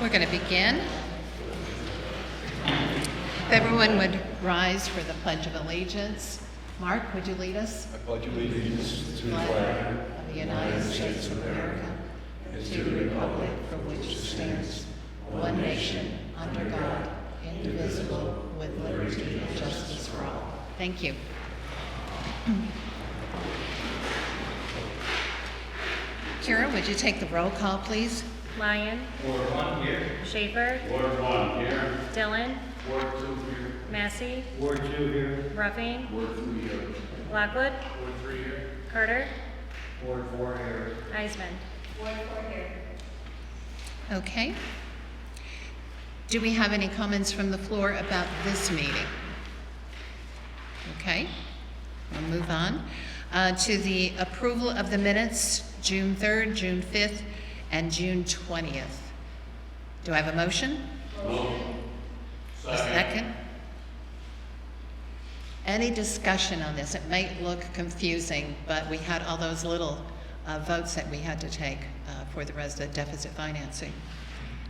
We're going to begin. If everyone would rise for the Pledge of Allegiance. Mark, would you lead us? I pledge allegiance to the flag of the United States of America, and to the republic for which it stands, one nation, under God, indivisible, with liberty and justice for all. Thank you. Kira, would you take the roll call, please? Lyon. Ward 1 here. Schaefer. Ward 1 here. Dillon. Ward 2 here. Massey. Ward 2 here. Ruffing. Ward 3 here. Lockwood. Ward 3 here. Carter. Ward 4 here. Eisman. Ward 4 here. Okay. Do we have any comments from the floor about this meeting? Okay, we'll move on to the approval of the minutes, June 3rd, June 5th, and June 20th. Do I have a motion? Motion. A second? Any discussion on this? It might look confusing, but we had all those little votes that we had to take for the resident deficit financing.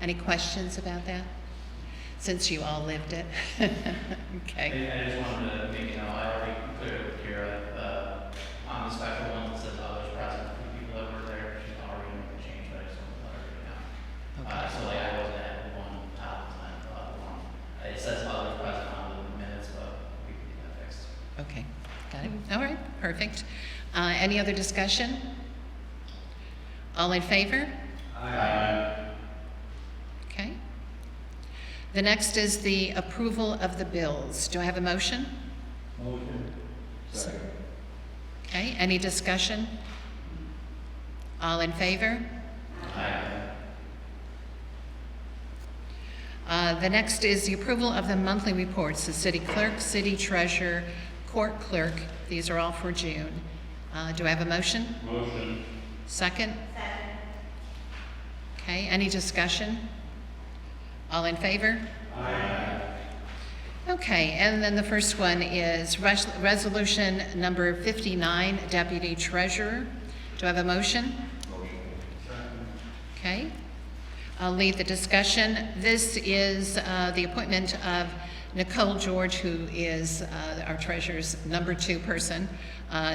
Any questions about that? Since you all lived it. Okay. I just wanted to make you know, I already cleared it with Kira, on the special one that says others present, the people that were there, she's already made the change, but I just want to let her know. Okay. So like I wasn't at one top time, one. It says others present on the minutes, but we can get that fixed. Okay, got it. All right, perfect. Any other discussion? All in favor? Aye. Okay. The next is the approval of the bills. Do I have a motion? Motion. Second. Okay, any discussion? All in favor? The next is the approval of the monthly reports, the city clerk, city treasurer, court clerk. These are all for June. Do I have a motion? Motion. Second? Okay, any discussion? All in favor? Aye. Okay, and then the first one is resolution number 59, deputy treasurer. Do I have a motion? Motion. Second. Okay. I'll lead the discussion. This is the appointment of Nicole George, who is our treasurer's number 2 person.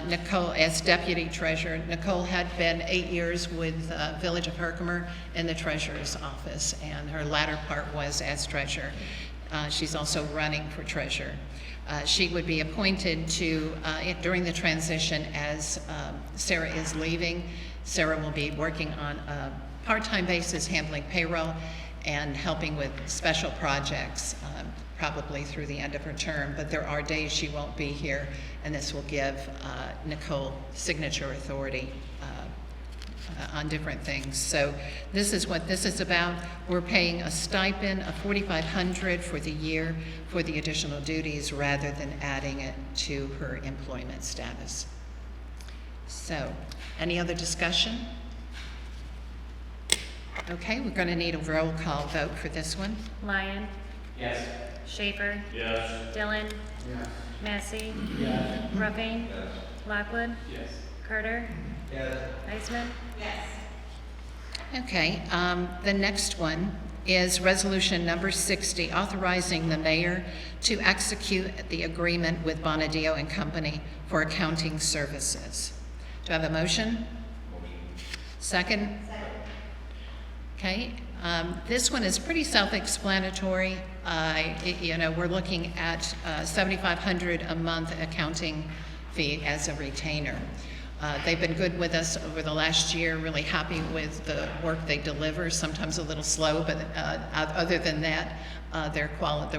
Nicole as deputy treasurer. Nicole had been 8 years with Village of Herkimer in the treasurer's office, and her latter part was as treasurer. She's also running for treasurer. She would be appointed to, during the transition as Sarah is leaving. Sarah will be working on a part-time basis, handling payroll and helping with special projects, probably through the end of her term, but there are days she won't be here, and this will give Nicole signature authority on different things. So this is what this is about. We're paying a stipend of $4,500 for the year for the additional duties rather than adding it to her employment status. So, any other discussion? Okay, we're going to need a roll call vote for this one. Lyon. Yes. Schaefer. Yes. Dillon. Yes. Massey. Yes. Ruffing. Yes. Lockwood. Yes. Carter. Yes. Eisman. Okay, the next one is resolution number 60, authorizing the mayor to execute the agreement with Bonadio and Company for accounting services. Do I have a motion? Second? Okay, this one is pretty self-explanatory. We're looking at $7,500 a month accounting fee as a retainer. They've been good with us over the last year, really happy with the work they deliver, sometimes a little slow, but other than that, their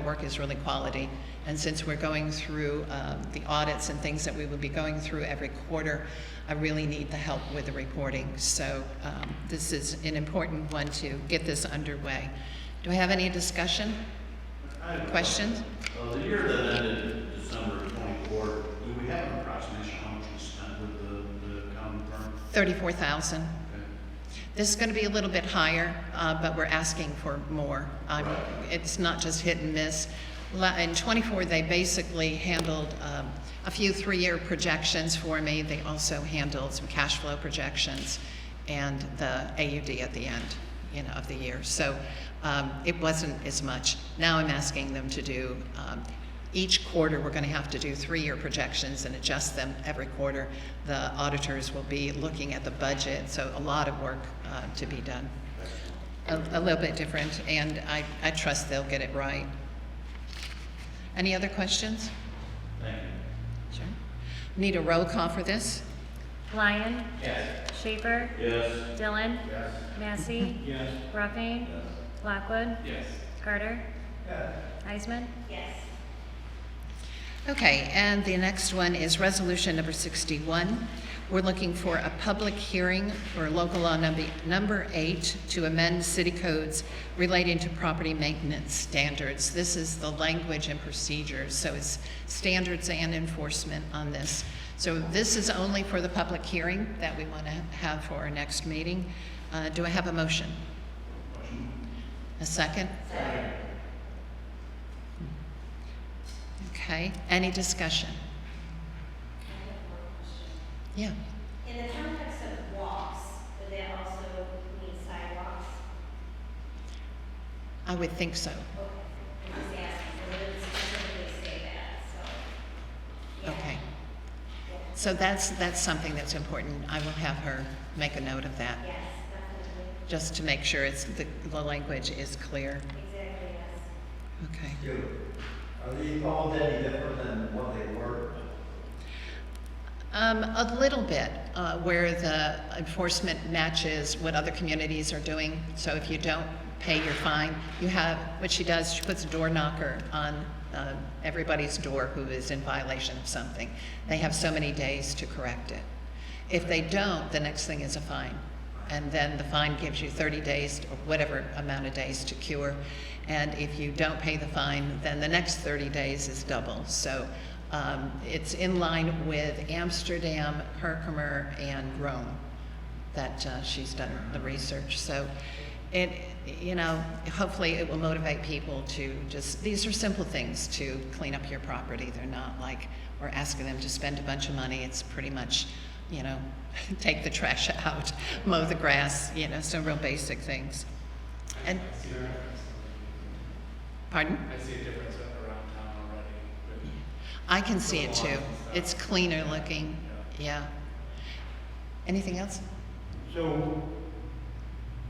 work is really quality. And since we're going through the audits and things that we would be going through every quarter, I really need the help with the reporting. So this is an important one to get this underway. Do I have any discussion? Questions? The year that ended December 24, do we have an approximation how much we spent with the accounting firm? $34,000. Okay. This is going to be a little bit higher, but we're asking for more. It's not just hit and miss. In 24, they basically handled a few 3-year projections for me. They also handled some cash flow projections and the AUD at the end, of the year. So it wasn't as much. Now I'm asking them to do, each quarter we're going to have to do 3-year projections and adjust them every quarter. The auditors will be looking at the budget, so a lot of work to be done. A little bit different, and I trust they'll get it right. Any other questions? Thank you. Sure. Need a roll call for this? Lyon, Yes. Schaefer, Yes. Dillon, Yes. Massey, Yes. Ruffing, Lockwood, Yes. Carter, Yes. Heisman. Yes. Okay, and the next one is resolution number 61. We're looking for a public hearing for local law number 8 to amend city codes relating to property maintenance standards. This is the language and procedures, so it's standards and enforcement on this. So this is only for the public hearing that we want to have for our next meeting. Do I have a motion? A second? Second. Okay, any discussion? I have one question. Yeah. In the context of walks, would that also mean sidewalks? I would think so. Okay, I'm just asking, because it didn't specifically say that, so. yeah. Okay. Yeah. So that's something that's important. I will have her make a note of that, Yes, definitely. just to make sure the language is clear. Exactly, yes. Okay. Are these all any different than what they were? A little bit, where the enforcement matches what other communities are doing. So if you don't pay your fine, you have, what she does, she puts a door knocker on everybody's door who is in violation of something. They have so many days to correct it. If they don't, the next thing is a fine. And then the fine gives you 30 days or whatever amount of days to cure. And if you don't pay the fine, then the next 30 days is double. So it's in line with Amsterdam, Herkimer, and Rome that she's done the research. So it, hopefully it will motivate people to just, these are simple things to clean up your property. They're not like we're asking them to spend a bunch of money. It's pretty much, take the trash out, mow the grass, some real basic things. And, pardon? I see a difference around town already. I can see it too. It's cleaner looking, yeah. Anything else? So,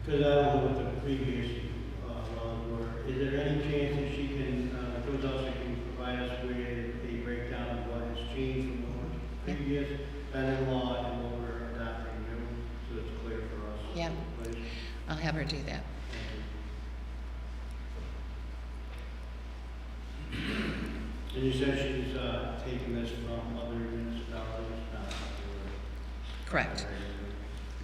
because I don't know what the previous laws were, is there any chance that she can, goes out and can provide us with a breakdown of what has changed from what was previous, been in law, and what we're adopting new, so it's clear for us? Yeah. Please. I'll have her do that. And you said she's taking this from other municipalities, not? Correct,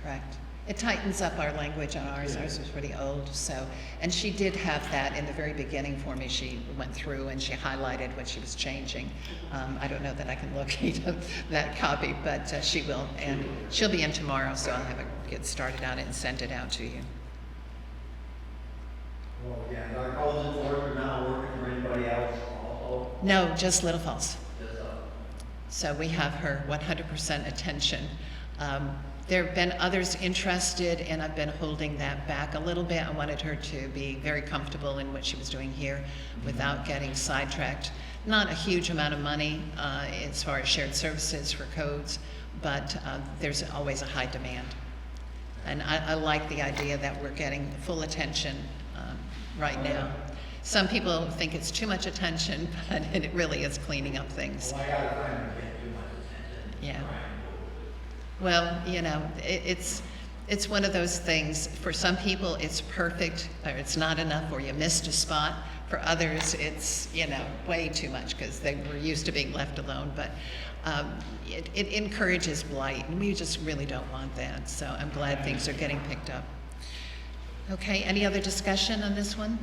correct. It tightens up our language on ours. Ours was pretty old, so, and she did have that in the very beginning for me. She went through and she highlighted what she was changing. I don't know that I can locate that copy, but she will, and she'll be in tomorrow, so I'll have her get started on it and send it out to you. Well, yeah, our codes enforcement now working for anybody else also? No, just Little Falls. Just, So we have her 100% attention. There have been others interested, and I've been holding that back a little bit. I wanted her to be very comfortable in what she was doing here without getting sidetracked. Not a huge amount of money as far as shared services for codes, but there's always a high demand. And I like the idea that we're getting full attention right now. Some people think it's too much attention, but it really is cleaning up things. well, I got a friend who can't do much attention. Yeah. Well, it's one of those things. For some people, it's perfect, or it's not enough, or you missed a spot. For others, it's, way too much because they were used to being left alone. But it encourages blight, and we just really don't want that. So I'm glad things are getting picked up. Okay, any other discussion on this one?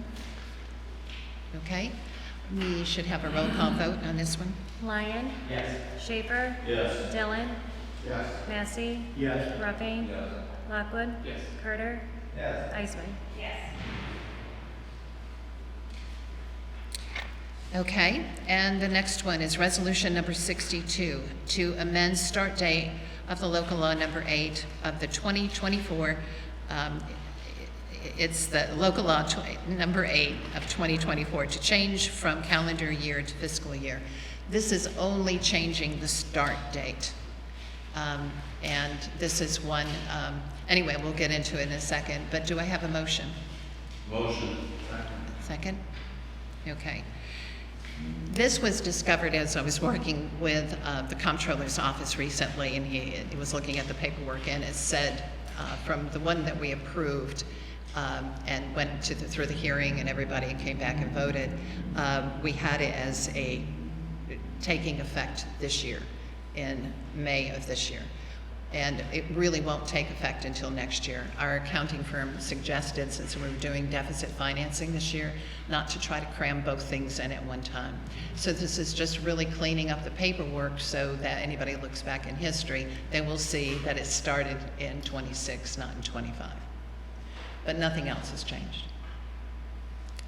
Okay, we should have a roll call vote on this one. Lyon, Yes. Schaefer, Yes. Dillon, Yes. Massey, Yes. Ruffing, Yes. Lockwood, Yes. Carter, Yes. Heisman. Yes. Okay, and the next one is resolution number 62 to amend start date of the local law number 8 of the 2024 it's the local law number 8 of 2024 to change from calendar year to fiscal year. This is only changing the start date. And this is one, anyway, we'll get into it in a second, but do I have a motion? Motion. Second? Okay. This was discovered as I was working with the comptroller's office recently, and he was looking at the paperwork, and it said from the one that we approved and went to through the hearing, and everybody came back and voted, we had it as taking effect this year, in May of this year. And it really won't take effect until next year. Our accounting firm suggested, since we're doing deficit financing this year, not to try to cram both things in at one time. So this is just really cleaning up the paperwork so that anybody looks back in history, they will see that it started in 26, not in 25. But nothing else has changed.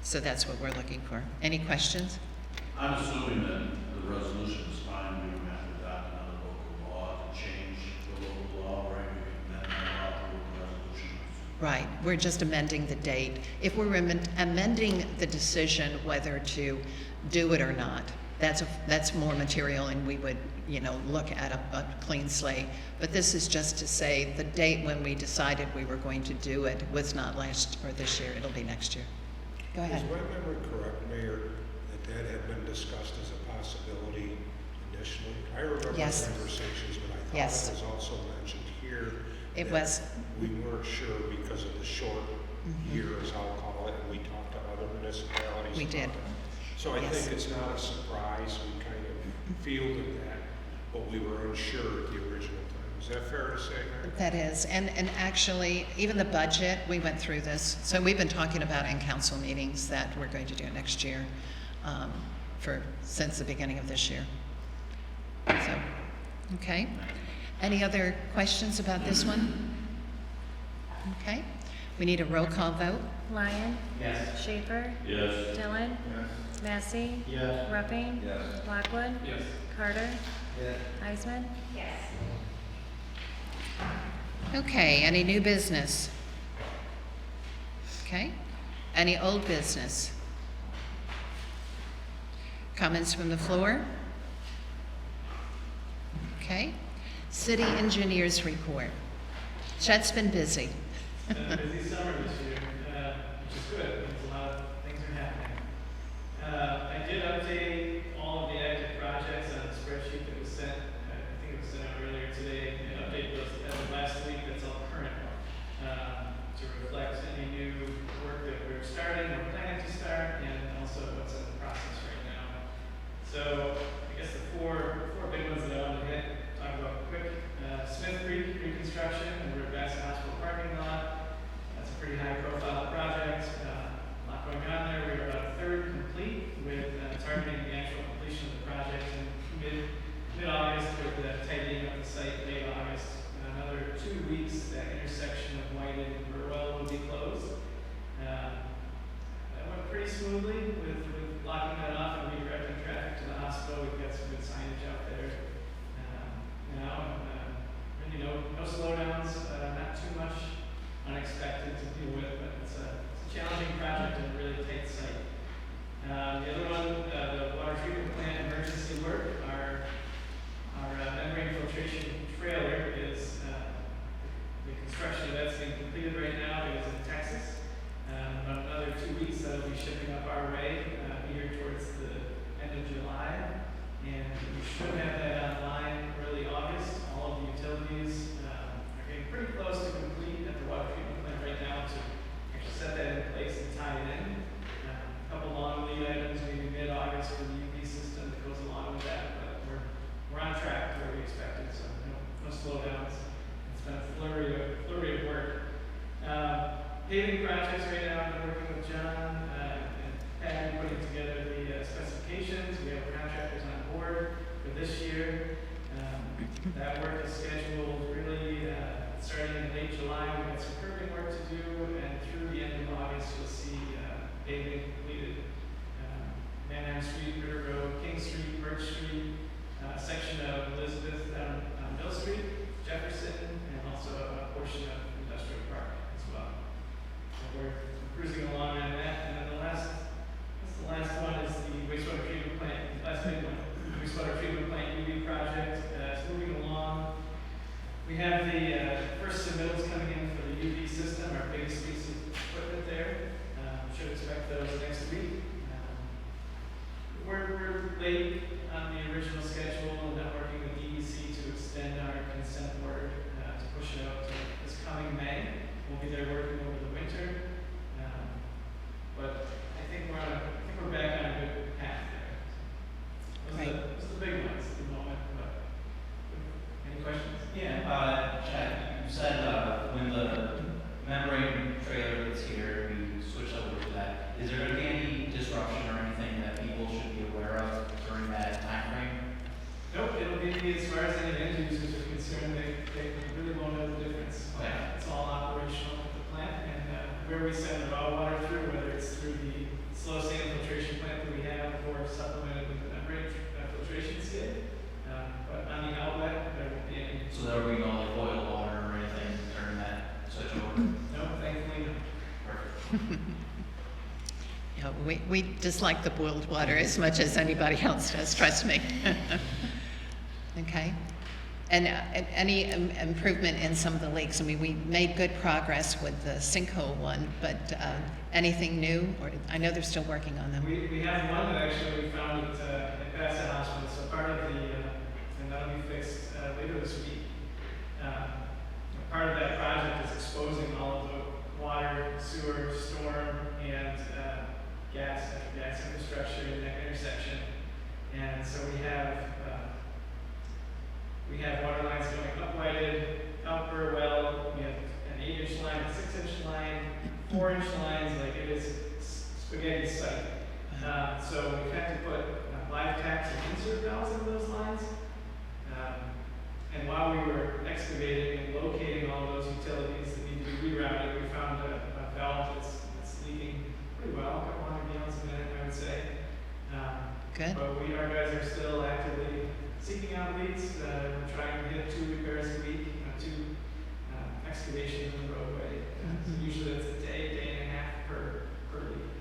So that's what we're looking for. Any questions? I'm assuming that the resolution is fine, we don't have to adopt another local law to change the local law, right? We can amend that law through a resolution. Right, we're just amending the date. If we're amending the decision whether to do it or not, that's more material, and we would, look at a clean slate. But this is just to say the date when we decided we were going to do it was not last or this year, it'll be next year. Go ahead. Is my memory correct, Mayor, that had been discussed as a possibility initially? I remember Yes. conversations, but I thought Yes. it was also mentioned here. It that was. We weren't sure because of the short years, I'll call it, and we talked to other municipalities. We about did. that. So I Yes. think it's not a surprise, we kind of fielded that, but we were unsure at the original time. Is that fair to say, Mayor? That is, and actually, even the budget, we went through this. So we've been talking about in council meetings that we're going to do it next year, since the beginning of this year. So, okay. Any other questions about this one? Okay. We need a roll call vote. Lyon, Yes. Schaefer, Yes. Dillon, Yes. Massey, Yes. Rupping, Yes. Blackwood, Yes. Carter, Yes. Heisman. Yes. Okay, any new business? Okay. Any old business? Comments from the floor? Okay. City engineers report. Chet's been busy. It's been a busy summer this year, which is good, because a lot of things are happening. I did update all of the active projects on the spreadsheet that was sent, I think it was sent out earlier today. I updated those as of last week, that's all current, to reflect any new work that we're starting, or planning to start, and also what's in the process right now. So, I guess the four big ones that I want to talk about quick. Smith Creek reconstruction, and we're at Bassett Hospital parking lot. That's a pretty high profile project. A lot going on there. We're about a third complete with targeting the actual completion of the project in mid-August, with the tightening of the site late August. In another 2 weeks, that intersection of White and Burwell will be closed. That went pretty smoothly with blocking that off and redirecting traffic to the hospital. We've got some good signage out there now. Really no slowdowns, not too much unexpected to deal with, but it's a challenging project and a really tight site. The other one, the water treatment plant emergency work, our membrane filtration trailer is, the construction of that's being completed right now. It is in Texas. About another 2 weeks, that'll be shipping up our way, here towards the end of July. And we should have that online early August. All of the utilities are getting pretty close to complete at the water treatment plant right now to actually set that in place and tie it in. A couple long lead items, maybe mid-August for the UV system that goes along with that, but we're on track to where we expected, so no slowdowns. It's been a flurry of work. Paving projects right now, I've been working with John and Patty putting together the specifications. We have contractors on board for this year. That work is scheduled really starting in late July. We've got some curbing work to do, and through the end of August, you'll see paving completed. Manheim Street, River Road, King Street, Birch Street, section of Elizabeth down on Mill Street, Jefferson, and also a portion of Industrial Park as well. we're cruising along on that. And then the last one is the wastewater treatment plant, the last big one, wastewater treatment plant UV project. It's moving along. We have the first submittals coming in for the UV system, our biggest piece of equipment there. Should expect those next week. We're late on the original schedule and not working with DEC to extend our consent order to push it out to this coming May. We'll be there working over the winter. But I think we're back on a good path there. Right. Those are the big ones at the moment. But any questions? Yeah, Chad, you said when the membrane trailer gets here, we switch over to that. Is there going to be any disruption or anything that people should be aware of during that time frame? Nope, it'll be, as far as any end users are concerned, they really won't know the difference. Okay. It's all operational at the plant, and where we send the raw water through, whether it's through the slow sand filtration plant that we have or supplemented with the membrane filtration skid. But on the outlet, there won't be any. So there will be no like boil water or anything during that switch over? No, thankfully, no. Perfect. Yeah, we dislike the boiled water as much as anybody else does, trust me. Okay. And any improvement in some of the leaks? I mean, we made good progress with the sinkhole one, but anything new? Or I know they're still working on them. We have one that actually we found at Bassett Hospital, so part of the, and that'll be fixed later this week. Part of that project is exposing all of the water, sewer, storm, and gas infrastructure in that intersection. And so we have water lines going up Whited, out Burwell. We have an 8-inch line, a 6-inch line, 4-inch lines. Like, it is spaghetti site. So we've had to put live tacks and insert valves into those lines. And while we were excavating and locating all those utilities that need to be rerouted, we found a valve that's leaking pretty well, a couple hundred gallons a minute, I would say. Good. But our guys are still actively seeking out leads. We're trying to get 2 repairs a week, 2 excavations in the roadway. So usually it's a day and a half per leak.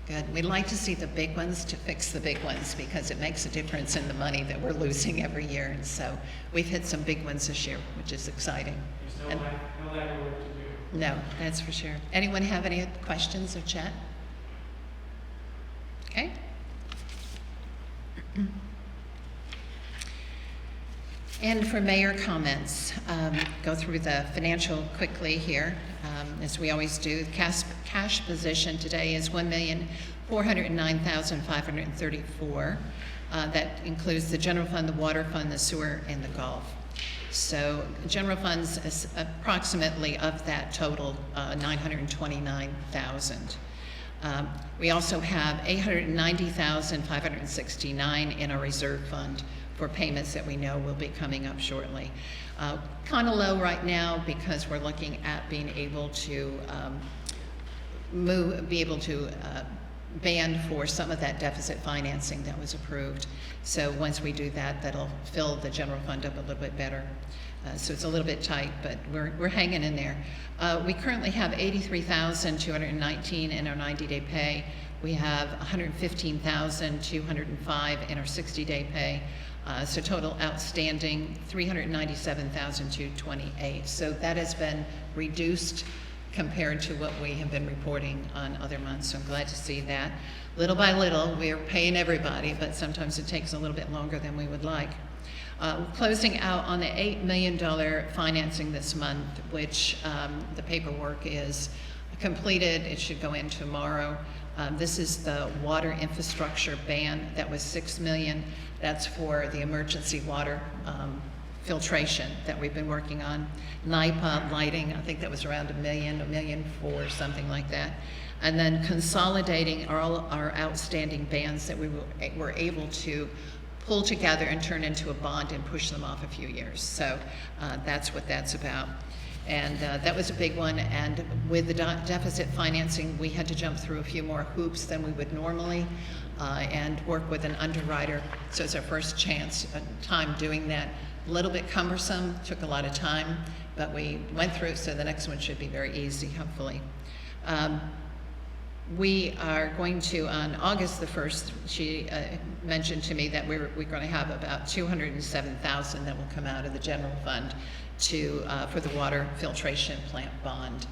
Good. We'd like to see the big ones to fix the big ones because it makes a difference in the money that we're losing every year. And so we've hit some big ones this year, which is exciting. There's no lack of work to do. No, that's for sure. Anyone have any questions or chat? Okay. And for mayor comments, go through the financial quickly here, as we always do. Cash position today is $1,409,534. That includes the general fund, the water fund, the sewer, and the golf. So general funds is approximately of that total, $929,000. We also have $890,569 in our reserve fund for payments that we know will be coming up shortly. Kind of low right now because we're looking at being able to band for some of that deficit financing that was approved. So once we do that, that'll fill the general fund up a little bit better. So it's a little bit tight, but we're hanging in there. We currently have $83,219 in our 90-day pay. We have $115,205 in our 60-day pay. So total outstanding $397,228. So that has been reduced compared to what we have been reporting on other months. So I'm glad to see that. Little by little, we're paying everybody, but sometimes it takes a little bit longer than we would like. Closing out on the $8 million financing this month, which the paperwork is completed. It should go in tomorrow. This is the water infrastructure ban. That was $6 million. That's for the emergency water filtration that we've been working on. NIPA lighting, I think that was around $1 million, $1.4 million, something like that. And then consolidating all our outstanding bans that we were able to pull together and turn into a bond and push them off a few years. So that's what that's about. And that was a big one. And with the deficit financing, we had to jump through a few more hoops than we would normally and work with an underwriter. So it's our first time doing that. A little bit cumbersome, took a lot of time, but we went through it, so the next one should be very easy, hopefully. We are going to, on August the 1st, she mentioned to me that we're going to have about $207,000 that will come out of the general fund for the water filtration plant bond.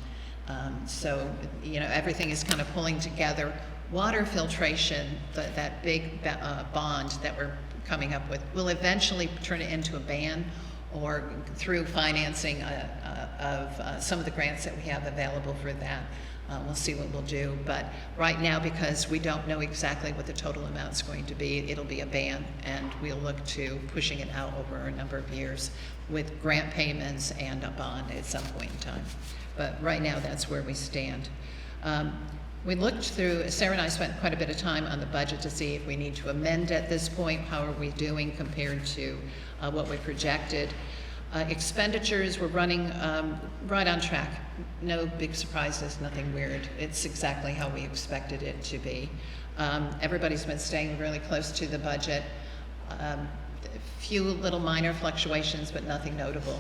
So, you know, everything is kind of pulling together. Water filtration, that big bond that we're coming up with, will eventually turn it into a ban, or through financing of some of the grants that we have available for that. We'll see what we'll do, but right now, because we don't know exactly what the total amount's going to be, it'll be a ban, and we'll look to pushing it out over a number of years with grant payments and a bond at some point in time. But right now, that's where we stand. We looked through, Sarah and I spent quite a bit of time on the budget to see if we need to amend at this point. How are we doing compared to what we projected? Expenditures, we're running right on track. No big surprises, nothing weird. It's exactly how we expected it to be. Everybody's been staying really close to the budget. A few little minor fluctuations, but nothing notable.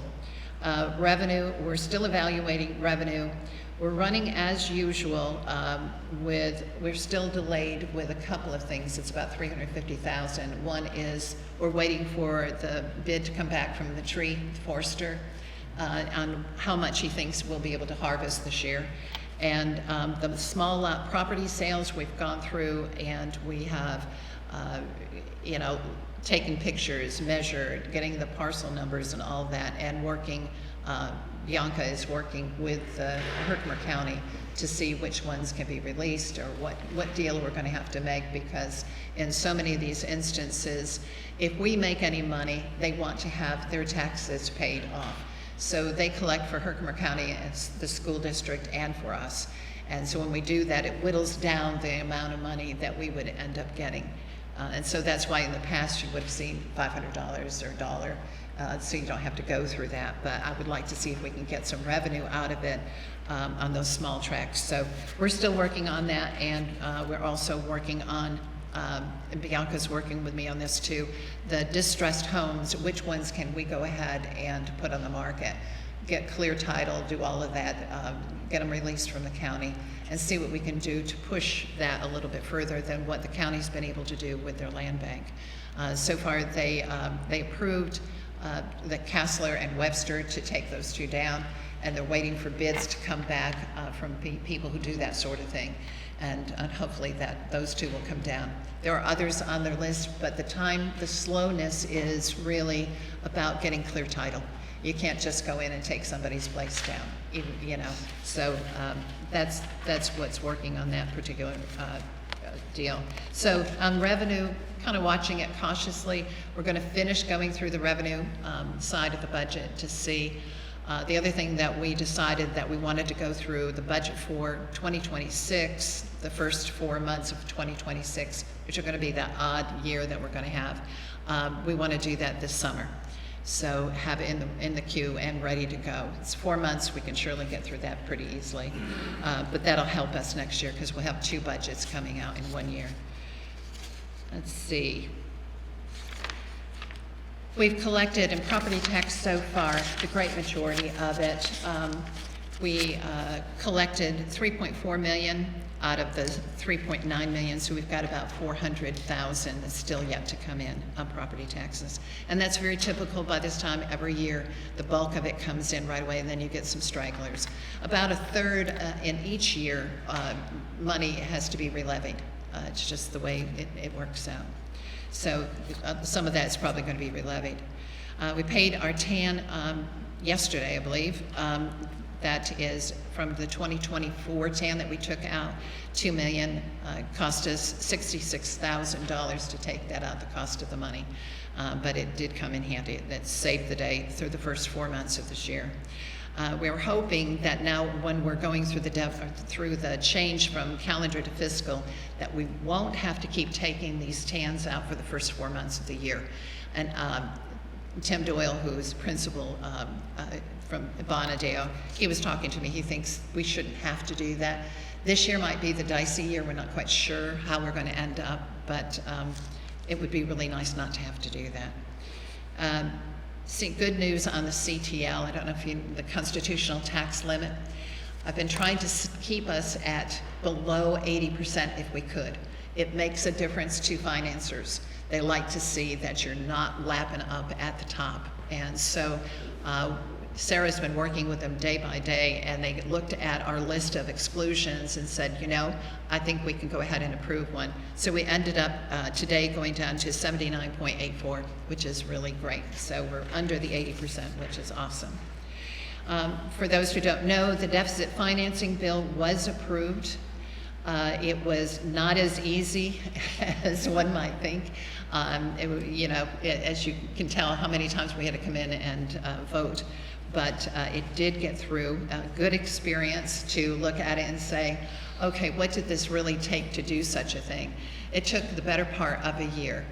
Revenue, we're still evaluating revenue. We're running as usual we're still delayed with a couple of things. It's about $350,000. One is we're waiting for the bid to come back from the tree forester on how much he thinks we'll be able to harvest this year. And the small lot property sales we've gone through, and we have, you know, taken pictures, measured, getting the parcel numbers and all that, and working. Bianca is working with Herkimer County to see which ones can be released, or what deal we're going to have to make, because in so many of these instances, if we make any money, they want to have their taxes paid off. So they collect for Herkimer County as the school district and for us. And so when we do that, it whittles down the amount of money that we would end up getting. And so that's why in the past you would have seen $500 or $1. So you don't have to go through that, but I would like to see if we can get some revenue out of it on those small tracts. So we're still working on that, and we're also working on, and Bianca's working with me on this too, the distressed homes. Which ones can we go ahead and put on the market, get clear title, do all of that, get them released from the county, and see what we can do to push that a little bit further than what the county's been able to do with their land bank. So far, they approved the Castler and Webster to take those two down, and they're waiting for bids to come back from people who do that sort of thing, and hopefully that those two will come down. There are others on their list, but the slowness is really about getting clear title. You can't just go in and take somebody's place down, you know. So that's what's working on that particular deal. So on revenue, kind of watching it cautiously. We're going to finish going through the revenue side of the budget to see. The other thing that we decided that we wanted to go through the budget for 2026, the first 4 months of 2026, which are going to be that odd year that we're going to have. We want to do that this summer. So have it in the queue and ready to go. It's 4 months. We can surely get through that pretty easily. But that'll help us next year because we'll have 2 budgets coming out in 1 year. Let's see. We've collected in property tax so far, the great majority of it. We collected $3.4 million out of the $3.9 million, so we've got about $400,000 that's still yet to come in on property taxes. And that's very typical by this time every year. The bulk of it comes in right away, and then you get some stragglers. About a third in each year, money has to be relevied. It's just the way it works out. So some of that is probably going to be relevied. We paid our TAN yesterday, I believe. That is from the 2024 TAN that we took out, $2 million. Cost us $66,000 to take that out, the cost of the money. But it did come in handy. That saved the day through the first 4 months of this year. We were hoping that now when we're going through the change from calendar to fiscal, that we won't have to keep taking these TANs out for the first 4 months of the year. And Tim Doyle, who is principal from Bonadeo, he was talking to me. He thinks we shouldn't have to do that. This year might be the dicey year. We're not quite sure how we're going to end up, but it would be really nice not to have to do that. See, good news on the CTL. I don't know if you, the constitutional tax limit. I've been trying to keep us at below 80% if we could. It makes a difference to financiers. They like to see that you're not lapping up at the top. And so Sarah's been working with them day by day, and they looked at our list of exclusions and said, you know, I think we can go ahead and approve one. So we ended up today going down to 79.84, which is really great. So we're under the 80%, which is awesome. For those who don't know, the deficit financing bill was approved. It was not as easy as one might think. As you can tell, how many times we had to come in and vote. But it did get through. A good experience to look at it and say, okay, what did this really take to do such a thing? It took the better part of a year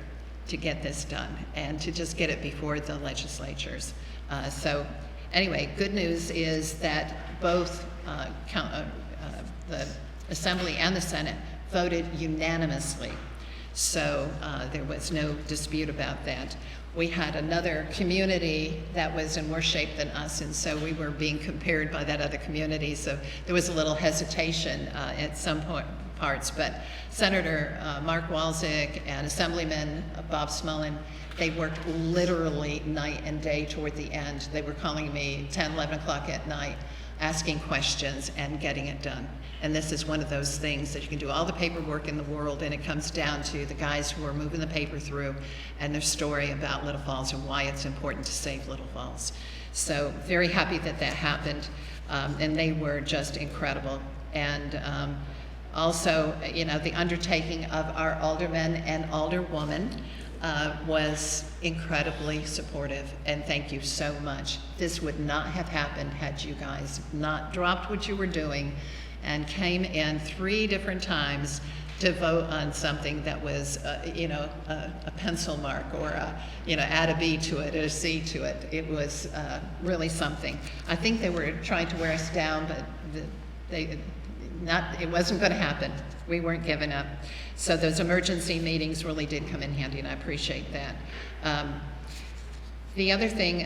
to get this done and to just get it before the legislatures. So anyway, good news is that both the Assembly and the Senate voted unanimously. So there was no dispute about that. We had another community that was in worse shape than us, and so we were being compared by that other community. So there was a little hesitation at some parts, but Senator Mark Walczak and Assemblyman Bob Smullen, they worked literally night and day toward the end. They were calling me 10, 11 o'clock at night, asking questions and getting it done. And this is one of those things that you can do all the paperwork in the world, and it comes down to the guys who are moving the paper through and their story about Little Falls and why it's important to save Little Falls. So very happy that that happened, and they were just incredible. And also, you know, the undertaking of our aldermen and alderwoman was incredibly supportive, and thank you so much. This would not have happened had you guys not dropped what you were doing and came in 3 different times to vote on something that was, a pencil mark or add a B to it or a C to it. It was really something. I think they were trying to wear us down, but it wasn't going to happen. We weren't giving up. So those emergency meetings really did come in handy, and I appreciate that. The other thing,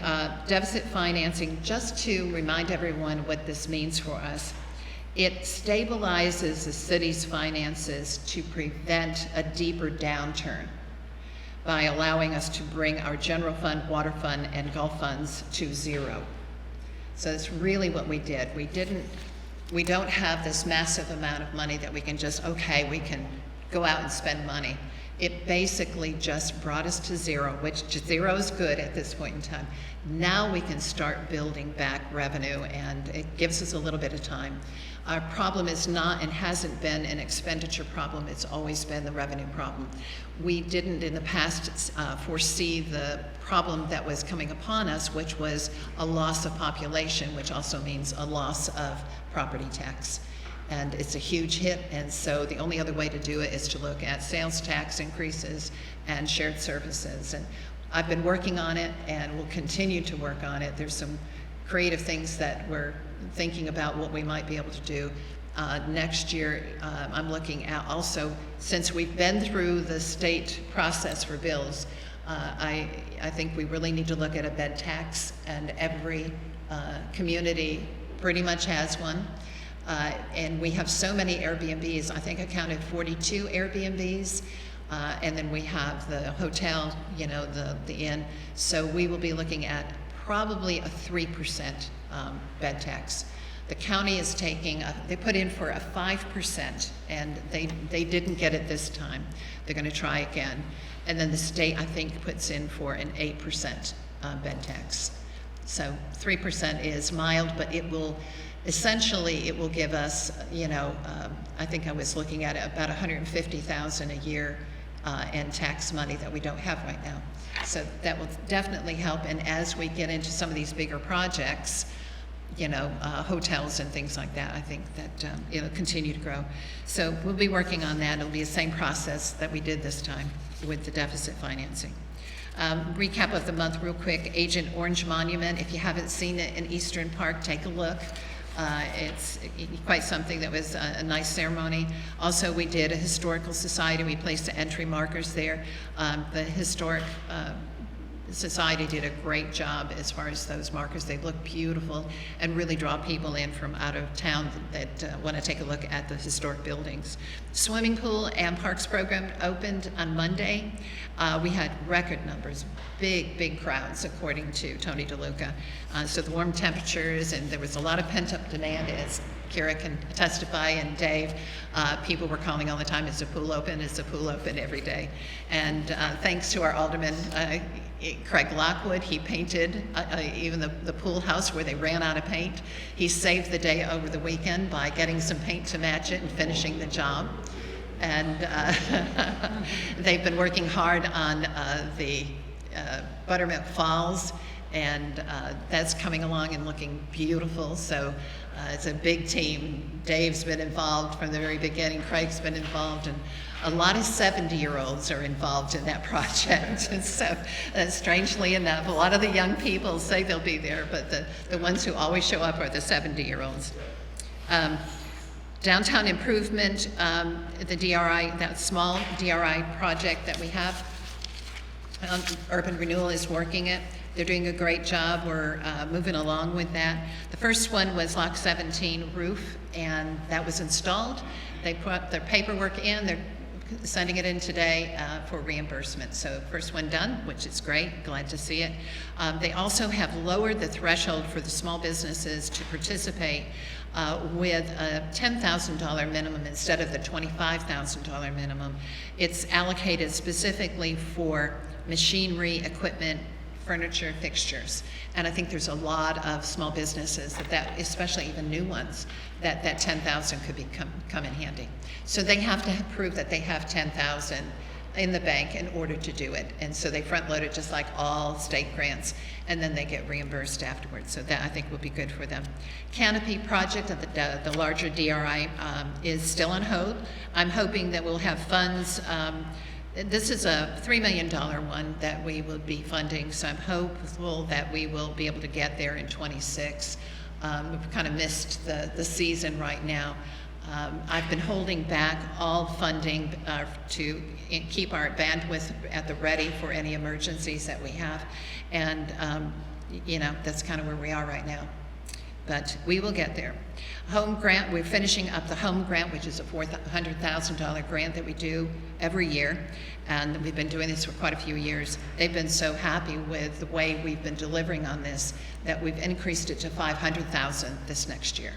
deficit financing, just to remind everyone what this means for us, it stabilizes the city's finances to prevent a deeper downturn by allowing us to bring our general fund, water fund, and Gulf funds to 0. So that's really what we did. We don't have this massive amount of money that we can just, we can go out and spend money. It basically just brought us to 0, which 0 is good at this point in time. Now we can start building back revenue, and it gives us a little bit of time. Our problem is not and hasn't been an expenditure problem, it's always been the revenue problem. We didn't in the past foresee the problem that was coming upon us, which was a loss of population, which also means a loss of property tax. And it's a huge hit, and so the only other way to do it is to look at sales tax increases and shared services. And I've been working on it and will continue to work on it. There's some creative things that we're thinking about what we might be able to do. Next year, I'm looking at also, since we've been through the state process for bills, I think we really need to look at a bed tax, and every community pretty much has one. And we have so many Airbnbs. I think I counted 42 Airbnbs. And then we have the hotel, the inn. So we will be looking at probably a 3% bed tax. The county is taking, they put in for a 5%, and they didn't get it this time. They're going to try again. And then the state, I think, puts in for an 8% bed tax. So 3% is mild, but it will, essentially, it will give us, I think I was looking at it, about $150,000 a year in tax money that we don't have right now. So that will definitely help. And as we get into some of these bigger projects, hotels and things like that, I think that it'll continue to grow. So we'll be working on that. It'll be the same process that we did this time with the deficit financing. Recap of the month real quick. Agent Orange Monument. If you haven't seen it in Eastern Park, take a look. It's quite something. That was a nice ceremony. Also, we did a historical society. We placed the entry markers there. The historic Society did a great job as far as those markers. They look beautiful and really draw people in from out of town that want to take a look at the historic buildings. Swimming pool and parks program opened on Monday. We had record numbers, big crowds, according to Tony DeLuca. So the warm temperatures, and there was a lot of pent-up demand, as Kira can testify, and Dave. People were calling all the time, is the pool open? Is the pool open? Every day. And thanks to our alderman, Craig Lockwood, he painted even the pool house where they ran out of paint. He saved the day over the weekend by getting some paint to match it and finishing the job. And they've been working hard on the Buttermilk Falls, and that's coming along and looking beautiful. So it's a big team. Dave's been involved from the very beginning. Craig's been involved, and a lot of 70-year-olds are involved in that project. And so, strangely enough, a lot of the young people say they'll be there, but the ones who always show up are the 70-year-olds. Downtown improvement, the DRI, that small DRI project that we have, Urban Renewal is working it. They're doing a great job. We're moving along with that. The first one was Lock 17 roof, and that was installed. They put their paperwork in. They're sending it in today for reimbursement. So first one done, which is great. Glad to see it. They also have lowered the threshold for the small businesses to participate with a $10,000 minimum instead of the $25,000 minimum. It's allocated specifically for machinery, equipment, furniture, fixtures. And I think there's a lot of small businesses that especially even new ones, that $10,000 could come in handy. So they have to prove that they have $10,000 in the bank in order to do it. And so they front load it just like all state grants, and then they get reimbursed afterwards. So that I think will be good for them. Canopy project of the larger DRI is still on hold. I'm hoping that we'll have funds. This is a $3 million one that we will be funding, so I'm hopeful that we will be able to get there in '26. We've kind of missed the season right now. I've been holding back all funding to keep our bandwidth at the ready for any emergencies that we have, and you know, that's kind of where we are right now. But we will get there. Home grant, we're finishing up the home grant, which is a $400,000 grant that we do every year. And we've been doing this for quite a few years. They've been so happy with the way we've been delivering on this that we've increased it to $500,000 this next year.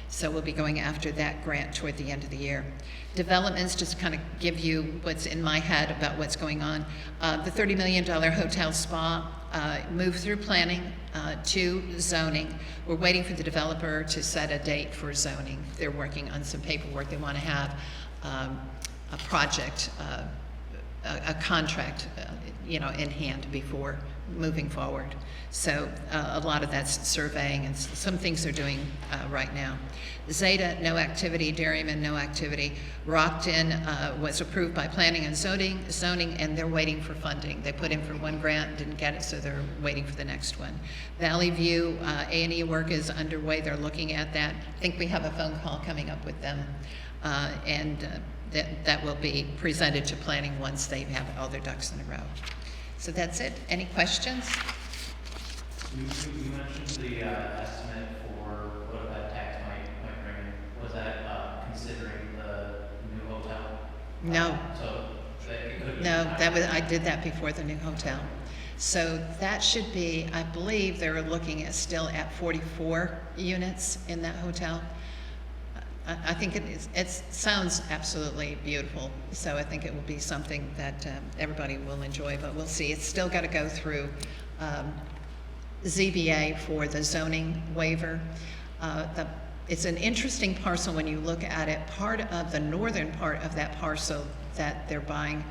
So we'll be going after that grant toward the end of the year. Developments, just kind of give you what's in my head about what's going on. The $30 million hotel spa moved through planning to zoning. We're waiting for the developer to set a date for zoning. They're working on some paperwork. They want to have a project, a contract, you know, in hand before moving forward. So a lot of that's surveying, and some things they're doing right now. Zeta, no activity. Dairyman, no activity. Rockton was approved by planning and zoning, and they're waiting for funding. They put in for one grant, didn't get it, so they're waiting for the next one. Valley View, A&E work is underway. They're looking at that. I think we have a phone call coming up with them, and that will be presented to planning once they have all their ducks in a row. So that's it. Any questions? You mentioned the estimate for what that tax might bring in. Was that considering the new hotel? No. So it could be. No, I did that before the new hotel. So that should be, I believe they're looking at still at 44 units in that hotel. I think it sounds absolutely beautiful. So I think it will be something that everybody will enjoy, but we'll see. It's still got to go through ZBA for the zoning waiver. It's an interesting parcel when you look at it. Part of the northern part of that parcel that they're buying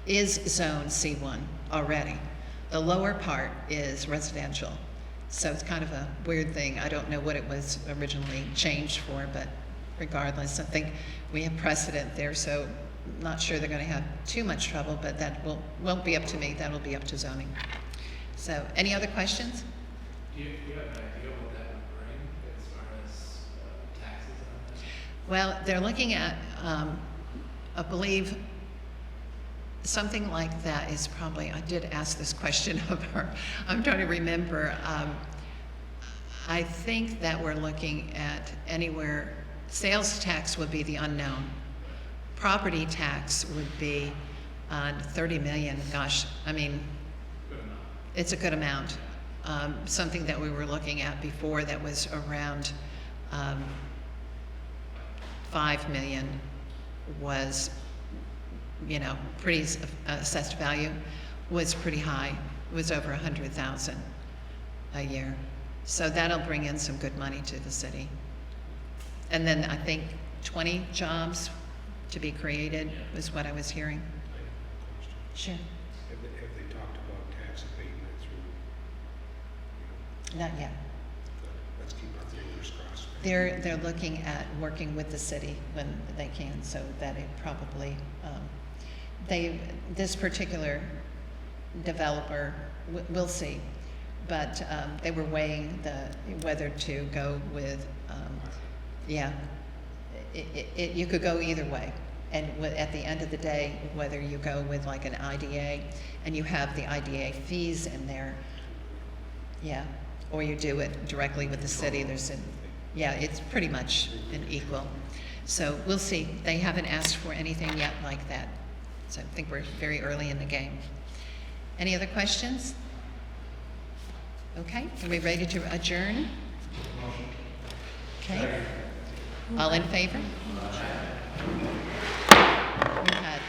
is zone C1 already. The lower part is residential. So it's kind of a weird thing. I don't know what it was originally changed for, but regardless, I think we have precedent there, so I'm not sure they're going to have too much trouble, but that won't be up to me. That'll be up to zoning. So, any other questions? Do you have an idea what that would bring as far as taxes on that? Well, they're looking at, I believe, something like that is probably, I did ask this question of her, I'm trying to remember. I think that we're looking at anywhere, sales tax would be the unknown. Property tax would be 30 million, gosh, I mean, Good enough. it's a good amount. Something that we were looking at before that was around 5 million was, you know, pretty assessed value was pretty high. It was over 100,000 a year. So that'll bring in some good money to the city. And then I think 20 jobs to be created was what I was hearing. Sure. Have they talked about tax abatement through, Not yet. let's keep our fingers crossed. They're looking at working with the city when they can, so that it probably, this particular developer, we'll see. But they were weighing whether to go with, yeah, you could go either way. And at the end of the day, whether you go with like an IDA and you have the IDA fees in there, yeah, or you do it directly with the city, yeah, it's pretty much an equal. So we'll see. They haven't asked for anything yet like that. So I think we're very early in the game. Any other questions? Okay, are we ready to adjourn? Okay. All in favor? We had